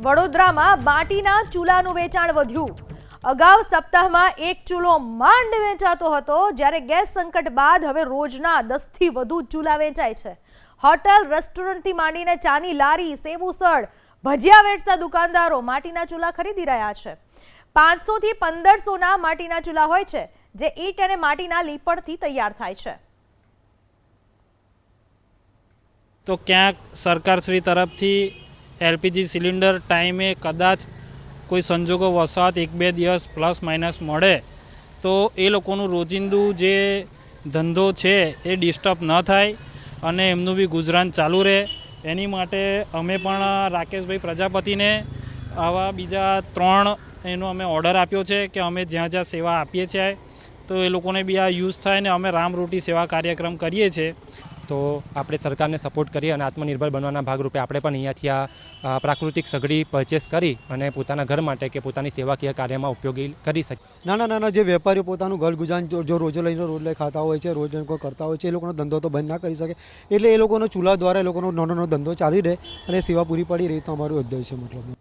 વડોદરામાં માટીના ચૂલાનું વેચાણ વધ્યું। અગાઉ સપ્તાહમાં એક ચૂલો માંડ વેચાતો હતો, જ્યારે ગેસ સંકટ બાદ હવે રોજના 10 થી વધુ ચૂલા વેચાય છે। હોટલ, રેસ્ટોરન્ટથી માંડીને ચાની લારી, સેવૂસળ, ભજીયા વેચતા દુકાનદારો માટીના ચૂલા ખરીદી રહ્યા છે। 500 થી 1500ના માટીના ચૂલા હોય છે, જે ઈંટ અને માટીના લીપણથી તૈયાર થાય છે। તો ક્યાંક સરકારશ્રી તરફથી એલપીજી સિલિન્ડર ટાઈમે કદાચ કોઈ સંજોગો વસાત 1-2 દિવસ પ્લસ માઇનસ મળે તો એ લોકોનું રોજિંદું જે ધંધો છે એ ડિસ્ટર્બ ન થાય અને એમનું બી ગુજરાન ચાલુ રહે। એની માટે અમે પણ રાકેશભાઈ પ્રજાપતિને આવા બીજા 3 એનો અમે ઓર્ડર આપ્યો છે કે અમે જ્યાં જ્યાં સેવા આપીએ છીએ તો એ લોકોને બી આ યુઝ થાય ને અમે રામરોટી સેવા કાર્યક્રમ કરીએ છીએ। તો આપણે સરકારને સપોર્ટ કરી અને આત્મનિર્ભર બનવાના ભાગરૂપે આપણે પણ અહીંયાથી આ પ્રાકૃતિક સગડી પરચેસ કરી અને પોતાના ઘર માટે કે પોતાની સેવાકીય કાર્યમાં ઉપયોગી કરી શકીએ। નાના જે વેપારીઓ પોતાનું ઘર ગુજરાન જો રોજો લઈને રોજ લઈ ખાતા હોય છે, રોજ કોઈ કરતા હોય છે, એ લોકોનો ધંધો તો બંધ ના કરી શકે, એટલે એ લોકોનો ચૂલા દ્વારા એ લોકોનો નાનો ધંધો ચાલી રહે અને સેવા પૂરી પડી રહી તો અમારું ઉદ્દેશ છે। મતલબ